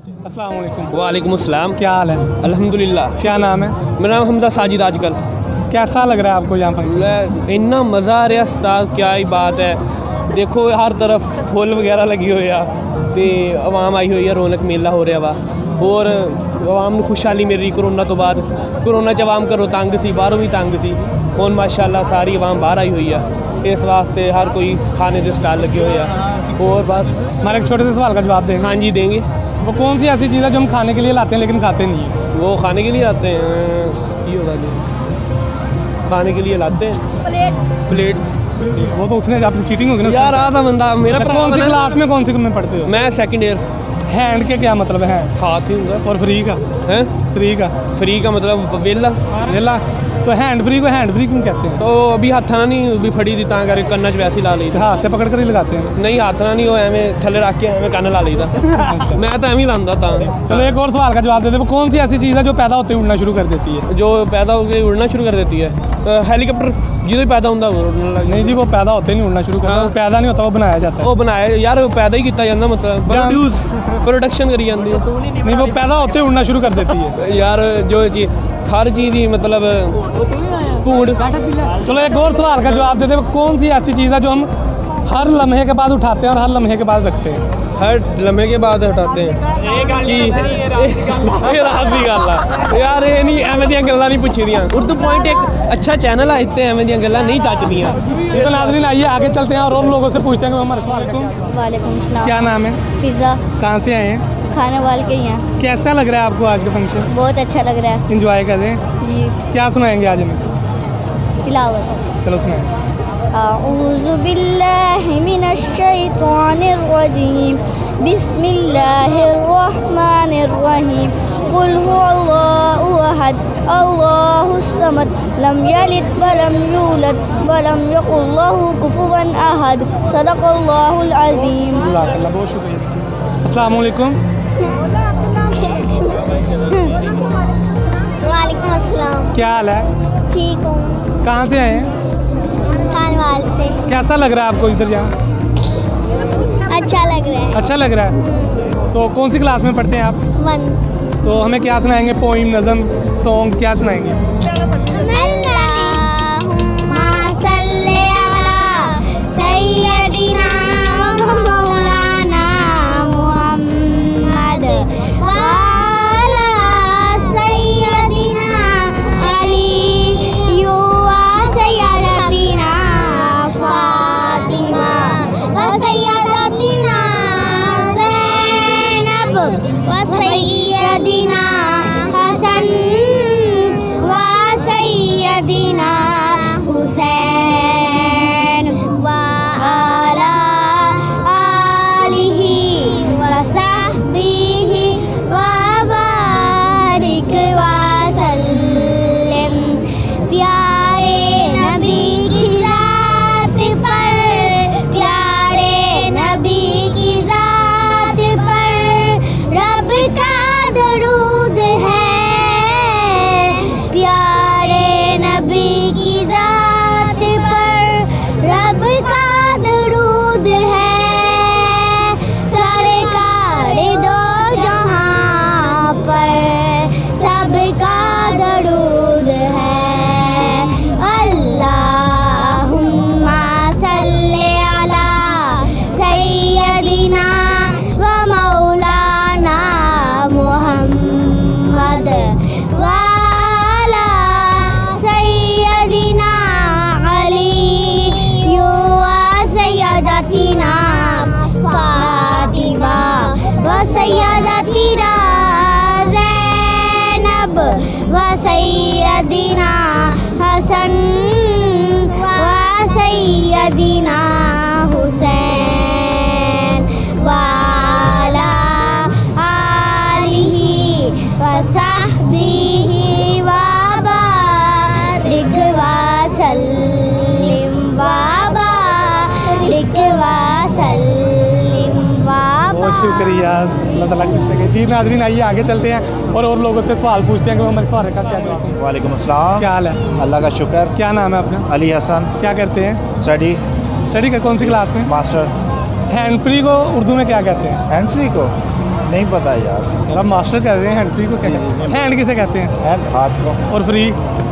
अस्सलाम वालेकुम। वालेकुम अस्सलाम। क्या हाल है? अल्हम्दुलिल्लाह। क्या नाम है? मेरा नाम हमजा साजिद। आजकल कैसा लग रहा है आपको यहाँ पर? इन्ना मज़ा आ रहा उस्ताद, क्या ही बात है। देखो हर तरफ फुल वगैरह लगी हुई है ते आवाम आई हुई है, रौनक मेला हो रहा वा और आवाम ने खुशहाली मिल रही कोरोना तो बाद। कोरोना च आवाम घरों तंग सी, बाहरों भी तंग सी, हुण माशाअल्लाह सारी आवाम बाहर आई हुई है। इस वास्ते हर कोई खाने के स्टाल लगे हुए हैं और बस। हमारे एक छोटे से सवाल का जवाब देंगे? हाँ जी देंगे। वो कौन सी ऐसी चीज़ है जो हम खाने के लिए लाते हैं लेकिन खाते नहीं है? वो खाने के लिए आते हैं की होगा जी, खाने के लिए लाते हैं प्लेट। वो तो उसने अपनी चीटिंग होगी ना यार आधा बंदा मेरा अच्छा, कौन सी क्लास में कौन सी में पढ़ते हो? मैं सेकंड ईयर। हैंड के क्या मतलब है? हाथ ही होगा। और फ्री का? हैं फ्री का? फ्री का मतलब वेला वेला। तो हैंड फ्री को हैंड फ्री क्यों कहते हैं? तो अभी हाथ ना नहीं भी फड़ी थी ता करके कन्ना च वैसे ही ला ली थी। हाथ से पकड़ कर ही लगाते हैं? नहीं हाथ ना नहीं, वो एवें थले रख के एवें कन्न ला ली था। मैं तो एवें ही लांदा था। चलो एक और सवाल का जवाब दे दे। वो कौन सी ऐसी चीज़ है जो पैदा होते ही उड़ना शुरू कर देती है? जो पैदा होकर उड़ना शुरू कर देती है? हेलीकॉप्टर जो पैदा होता वो उड़ने लग। नहीं जी, वो पैदा होते नहीं उड़ना शुरू करता। हाँ। वो पैदा नहीं होता, वो बनाया जाता है। वो बनाया यार, वो पैदा ही किया जाता मतलब प्रोडक्शन करी जाती है। नहीं, वो पैदा होते ही उड़ना शुरू कर देती है यार जो चीज़ हर चीज़ ही मतलब फूड। चलो एक और सवाल का जवाब दे दे। वो कौन सी ऐसी चीज़ है जो हम हर लम्हे के बाद उठाते हैं और हर लम्हे के बाद रखते हैं? हर लम्हे के बाद हटाते हैं कि रात की गल है यार, ये नहीं एवें दियां गल्लां नहीं पुछी दियां। उर्दू पॉइंट एक अच्छा चैनल है, इतने एवें दियां गल्लां नहीं जचदियां। तो नाज़रीन आइए आगे चलते हैं और लोगों से पूछते हैं कि हमारे सवाल को। वालेकुम सलाम। क्या नाम है? पिज़्ज़ा कहाँ से आए हैं? खाने वाले के यहाँ। कैसा लग रहा है आपको आज का फंक्शन? बहुत अच्छा लग रहा है इंजॉय कर रहे हैं? जी। क्या सुनाएंगे आज हमें? तिलावत। चलो सुनाएं। अऊज़ु बिल्लाहि मिनश शैतानिर रजीम। बिस्मिल्लाहिर रहमानिर रहीम। कुल हुवल्लाहु अहद अल्लाहुस समद लम यलिद व लम यूलद व लम यकुल लहू कुफुवन अहद। सदक़ल्लाहुल अज़ीम। जज़ाकल्लाह, बहुत शुक्रिया। अस्सलाम वालेकुम। वालेकुम अस्सलाम। क्या हाल है? ठीक हूँ। कहाँ से आए हैं? खानवाल से। कैसा लग रहा है आपको इधर यहाँ? अच्छा लग रहा है। अच्छा लग रहा है। तो कौन सी क्लास में पढ़ते हैं आप? 1। तो हमें क्या सुनाएंगे? पोइम, नज़म, सॉन्ग क्या सुनाएंगे? अल्लाहुम्मा सल्ली अला सय्यदिना व मौलाना मुहम्मद व अला सय्यदिना अली व सय्यदतिना फातिमा व सय्यदतिना ज़ैनब व सय्यदिना हसन व सय्यदिना हुसैन व अला आलिहि व सहबिहि व बारिक व सल्लिम। प्यारे नबी की ज़ात पर, प्यारे नबी की ज़ात पर रब का दरूद है। प्यारे नबी की ज़ात पर रब का दरूद है। सरकार दो जहां पर सबका दरूद है। अल्लाहुम्मा सल्ली अला सय्यदिना व मौलाना मुहम्मद व अला सय्यदिना अली व सय्यदतिना फातिमा व सय्यदतिना ज़ैनब व सय्यदिना हसन व सय्यदिना हुसैन व अला आलिहि व सहबिहि व बारिक व सल्लिम व बारिक व सल्लिम व बहुत शुक्रिया। अल्लाह ताला खुश रखे। जी नाज़रीन आइए आगे चलते हैं और लोगों से सवाल पूछते हैं कि हमारे सवाल का क्या जवाब है। वालेकुम अस्सलाम। क्या हाल है? अल्लाह का शुक्र। क्या नाम है अपना? अली हसन। क्या करते हैं? स्टडी स्टडी का कौन सी क्लास में? मास्टर। हैंड फ्री को उर्दू में क्या कहते हैं? हैंड फ्री को नहीं पता यार। यार मास्टर कह रहे हैं हैंड फ्री को क्या जी, कहते हैं? जी। हैंड किसे कहते हैं? हैंड हाथ को और फ्री?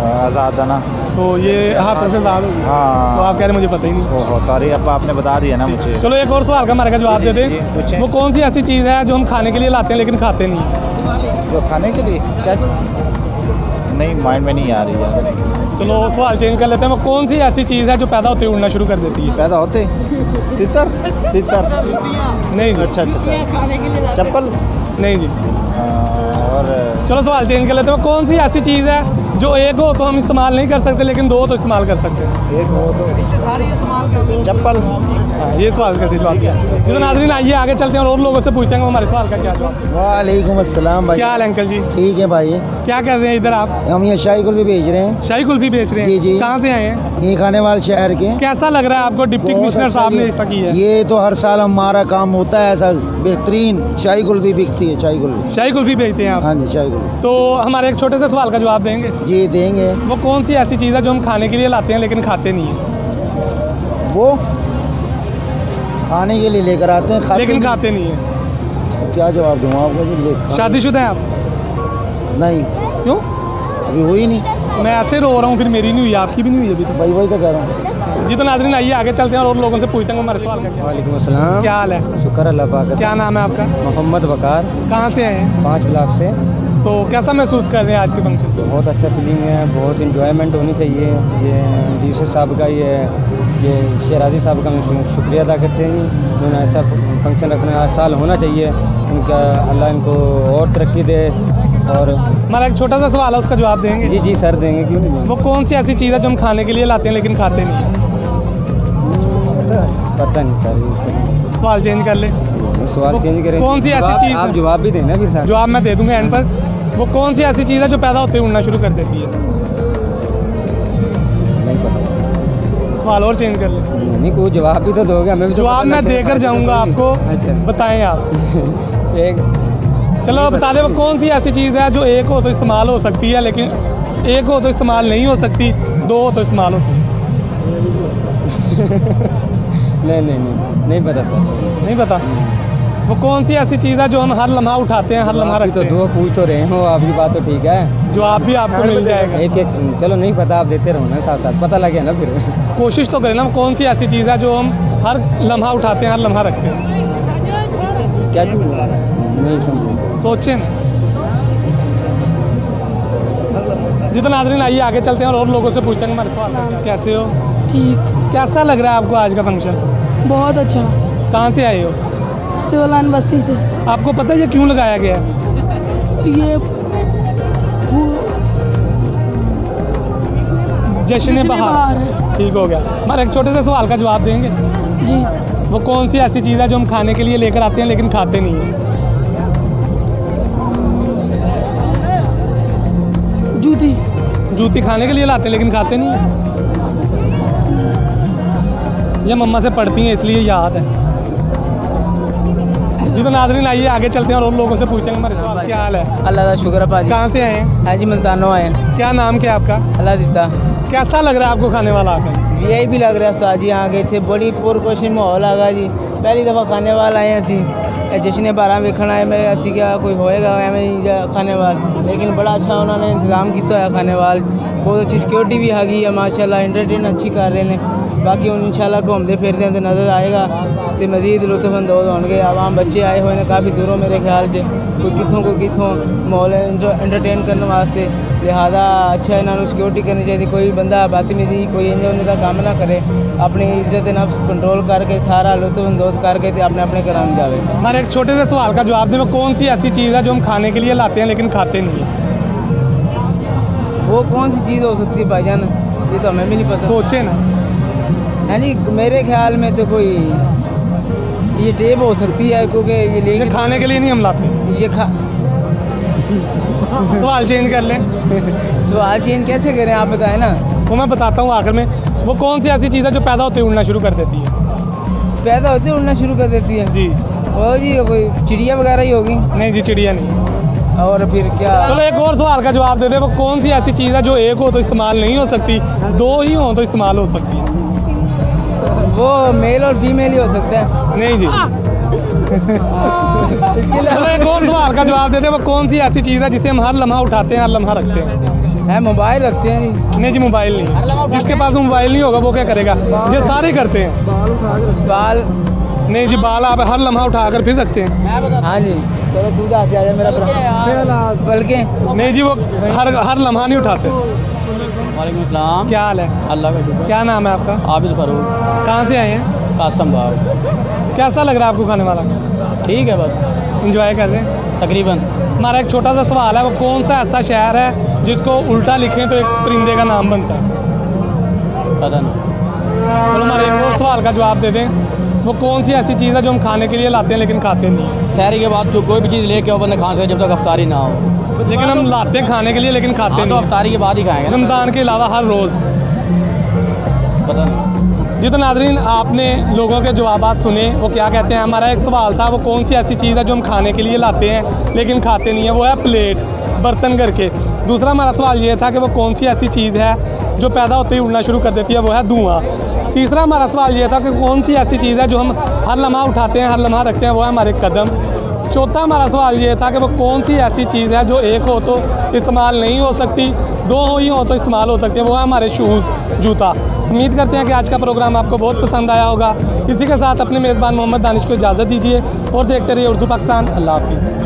आज़ादाना। तो ये हाथों से ज़्यादा होगी। हाँ। तो आप कह रहे मुझे पता ही नहीं। ओहो सॉरी, अब आपने बता दिया ना मुझे। चलो एक और सवाल का हमारे का जवाब दे जी, जी, दें। पूछें। वो कौन सी ऐसी चीज़ है जो हम खाने के लिए लाते हैं लेकिन खाते नहीं हैं? जो खाने के लिए क्या? नहीं, माइंड में नहीं आ रही यार। चलो सवाल चेंज कर लेते हैं। वो कौन सी ऐसी चीज़ है जो पैदा होते ही उड़ना शुरू कर देती है? पैदा होते तितर तितर। नहीं जी। अच्छा अच्छा अच्छा, चप्पल। नहीं जी। और चलो सवाल चेंज कर लेते हैं। वो कौन सी ऐसी चीज़ है जो एक हो तो हम इस्तेमाल नहीं कर सकते लेकिन दो हो तो इस्तेमाल कर सकते हैं? एक हो तो चप्पल। हाँ, ये सवाल का सही जवाब दिया। तो नाज़रीन आइए आगे चलते हैं और लोगों से पूछते हैं कि हमारे सवाल का क्या जवाब। वालेकुम अस्सलाम भाई। क्या हाल है अंकल जी? ठीक है भाई। क्या कर रहे हैं इधर आप? हम ये शाही कुल्फी बेच रहे हैं। शाही कुल्फी बेच रहे हैं? जी, जी। कहाँ से आए हैं? ये खाने वाले शहर के। कैसा लग रहा है आपको? डिप्टी बहुत कमिश्नर अच्छा साहब ने ये- ऐसा की है। ये तो हर साल हमारा काम होता है ऐसा। बेहतरीन शाही कुल्फी बिकती है। शाही कुल्फी। शाही कुल्फी बेचते हैं आप? हाँ जी, शाही कुल्फी। तो हमारे एक छोटे से सवाल का जवाब देंगे? जी देंगे। वो कौन सी ऐसी चीज़ है जो हम खाने के लिए लाते हैं लेकिन खाते नहीं है? वो खाने के लिए लेकर आते हैं, खाते लेकिन नहीं। खाते नहीं है। क्या जवाब दूँ आपको जी? शादीशुदा हैं आप? नहीं, क्यों? अभी हुई नहीं। मैं ऐसे रो रहा हूँ, फिर मेरी नहीं हुई, आपकी भी नहीं हुई अभी तो। भाई वही तो कह रहा हूँ। जी तो नाज़रीन आइए आगे चलते हैं और लोगों से पूछते हैं हमारे सवाल का क्या। वालेकुम अस्सलाम। क्या हाल है? शुक्र अल्लाह पाक का। क्या नाम है आपका? मोहम्मद बकार, कहाँ से आए हैं? 5 ब्लॉक से। तो कैसा महसूस कर रहे हैं आज के फंक्शन को? बहुत अच्छा फीलिंग है, बहुत इंजॉयमेंट होनी चाहिए। ये डीसी साहब का ये शेराजी साहब का हम शुक्रिया अदा करते हैं। उन्होंने ऐसा फंक्शन रखना हर साल होना चाहिए। उनका अल्लाह इनको और तरक्की दे। और हमारा एक छोटा सा सवाल है, उसका जवाब देंगे? जी जी सर देंगे, क्यों नहीं वो कौन सी ऐसी चीज़ है जो हम खाने के लिए लाते हैं लेकिन खाते नहीं है? पता नहीं सर। सवाल चेंज कर ले। सवाल चेंज करें। कौन सी ऐसी जवाब- चीज़ आप है? जवाब भी देना फिर सर। जवाब मैं दे दूंगा एंड पर। वो कौन सी ऐसी चीज़ है जो पैदा होते ही उड़ना शुरू कर देती है? नहीं पता। सवाल और चेंज कर ले। नहीं, कोई जवाब भी तो दोगे हमें भी तो जवाब पता मैं लगता है। देकर जाऊंगा आपको। अच्छा। बताएं आप। एक चलो बता दे वो कौन सी ऐसी चीज़ है जो एक हो तो इस्तेमाल हो सकती है लेकिन एक हो तो इस्तेमाल नहीं हो सकती, दो हो तो इस्तेमाल होती है? नहीं पता सर। नहीं पता। वो कौन सी ऐसी चीज़ है जो हम हर लम्हा उठाते हैं, हर लम्हा आप भी रखते तो हैं? दो पूछ तो रहे हो, आपकी बात तो ठीक है। जवाब भी आपको मिल जाएगा। एक एक चलो, नहीं पता आप देते रहो ना, साथ साथ पता लगे ना फिर। कोशिश तो करें ना। वो कौन सी ऐसी चीज़ है जो हम हर लम्हा उठाते हैं, हर लम्हा रखते हैं? क्या चीज़? नहीं समझ। सोचें ना। जी तो नाज़रीन आइए आगे चलते हैं और लोगों से पूछते हैं हमारे सवाल का क्या। कैसे हो? ठीक, कैसा लग रहा है आपको आज का फंक्शन? बहुत अच्छा। कहाँ से आए हो? सिविल लाइन बस्ती से। आपको पता है ये क्यों लगाया गया है? ये जश्न बहार। है। ठीक हो गया। हमारे एक छोटे से सवाल का जवाब देंगे? जी, वो कौन सी ऐसी चीज़ है जो हम खाने के लिए लेकर आते हैं लेकिन खाते नहीं हैं? जूती। जूती खाने के लिए लाते हैं लेकिन खाते नहीं हैं? ये मम्मा से पढ़ती हैं इसलिए याद है। जी तो नाज़रीन आइए आगे चलते हैं और लोगों से पूछते हैं हमारे सवाल। क्या हाल है? अल्लाह का शुक्र है भाजी। कहाँ से आए हैं? हाँ जी, मुल्तानो आए हैं। क्या नाम क्या है आपका? अल्लाह दिता। कैसा लग रहा है आपको खाने वाला आकर? यही भी लग रहा था जी, यहाँ गए थे, बड़ी पुरकोश माहौल आ गया जी। पहली दफ़ा खाने वाल आए हैं असी जश्न 12 वेखण आए। मैं असी क्या कोई होएगा एवं खाने वाल, लेकिन बड़ा अच्छा उन्होंने इंतजाम किया है खाने वाल। बहुत अच्छी सिक्योरिटी भी हैगी है माशाल्लाह, एंटरटेन अच्छी कर रहे हैं। बाकी हम इंशाल्लाह घूमते फिरते हैं तो नज़र आएगा तो मजीद लुत्फअंदोज़ होंगे। आवाम बच्चे आए हुए हैं काफ़ी दूरों, मेरे ख्याल से कोई कितों माहौल एंटरटेन करने वास्ते। लिहाजा अच्छा इन्होंने सिक्योरिटी करनी चाहिए। कोई बंदा बदतमीजी कोई इंज का काम ना करे, अपनी इज्जत नफ्स कंट्रोल करके सारा लुत्फअंदोज़ करके तो अपने अपने घर जावे। हमारे एक छोटे से सवाल का जवाब दें। वो कौन सी ऐसी चीज़ है जो हम खाने के लिए लाते हैं लेकिन खाते नहीं हैं? वो कौन सी चीज़ हो सकती है भाईजान, ये तो हमें भी नहीं पता। सोचे ना। हाँ जी, मेरे ख्याल में तो कोई ये टेप हो सकती है, क्योंकि ये ये लेकिन खाने के लिए नहीं हम लाते। ये सवाल चेंज कर लें। सवाल चेंज कैसे करें आप बताएं ना। वो मैं बताता हूँ आखिर में। वो कौन सी ऐसी चीज़ है जो पैदा होते ही उड़ना शुरू कर देती है? पैदा होते ही उड़ना शुरू कर देती है। जी। वो जी कोई चिड़िया वगैरह ही होगी। नहीं जी, चिड़िया नहीं। और फिर क्या? चलो एक और सवाल का जवाब दे दे। वो कौन सी ऐसी चीज़ है जो एक हो तो इस्तेमाल नहीं हो सकती, दो ही हो तो इस्तेमाल हो सकती है? वो मेल और फीमेल ही हो सकता है। नहीं जी। चलो एक और सवाल का जवाब देते हैं, वो कौन सी ऐसी चीज़ है जिसे हम हर लम्हा उठाते हैं, हर लम्हा रखते हैं? है मोबाइल रखते हैं जी। नहीं जी, मोबाइल नहीं। जिसके पास मोबाइल नहीं होगा वो क्या करेगा? ये सारे करते हैं। बाल। नहीं जी, बाल आप हर लम्हा उठाकर फिर रखते हैं। हाँ जी, चलो तू जा के आ जा मेरा बल्कि नहीं जी, वो हर लम्हा नहीं उठाते। वालेकुम सलाम। क्या हाल है? अल्लाह का शुक्र। क्या नाम है आपका? आबिद फरूक। कहाँ से आए हैं? कासम बाग। कैसा लग रहा है आपको खाने वाला? ठीक है, बस इंजॉय कर रहे हैं? तकरीबन। हमारा एक छोटा सा सवाल है, वो कौन सा ऐसा शहर है जिसको उल्टा लिखें तो एक परिंदे का नाम बनता है? पता नहीं। चलो हमारे एक और सवाल का जवाब दे दें, वो कौन सी ऐसी चीज़ है जो हम खाने के लिए लाते हैं लेकिन खाते नहीं? शहरी के बाद तो कोई भी चीज़ लेके आओ बंदा खा सकते जब तक अफ्तारी ना हो। लेकिन हम लाते हैं खाने के लिए लेकिन खाते हाँ, तो नहीं। अफ्तारी के बाद ही खाएंगे ना। रमज़ान के अलावा हर रोज़। पता नहीं। जी तो नाज़रीन, आपने लोगों के जवाबात सुने, वो क्या कहते हैं। हमारा एक सवाल था, वो कौन सी ऐसी चीज़ है जो हम खाने के लिए लाते हैं लेकिन खाते नहीं है? वो है प्लेट, बर्तन करके। दूसरा हमारा सवाल ये था कि वो कौन सी ऐसी चीज़ है जो पैदा होते ही उड़ना शुरू कर देती है? वो है धुआं। तीसरा हमारा सवाल ये था कि कौन सी ऐसी चीज़ है जो हम हर लम्हा उठाते हैं, हर लम्हा रखते हैं? वो है हमारे कदम। चौथा हमारा सवाल ये था कि वो कौन सी ऐसी चीज़ है जो एक हो तो इस्तेमाल नहीं हो सकती, दो ही हो तो इस्तेमाल हो सकती है? वो है हमारे शूज़, जूता। उम्मीद करते हैं कि आज का प्रोग्राम आपको बहुत पसंद आया होगा। इसी के साथ अपने मेज़बान मोहम्मद दानिश को इजाज़त दीजिए और देखते रहिए उर्दू पाकिस्तान। अल्लाह हाफिज़।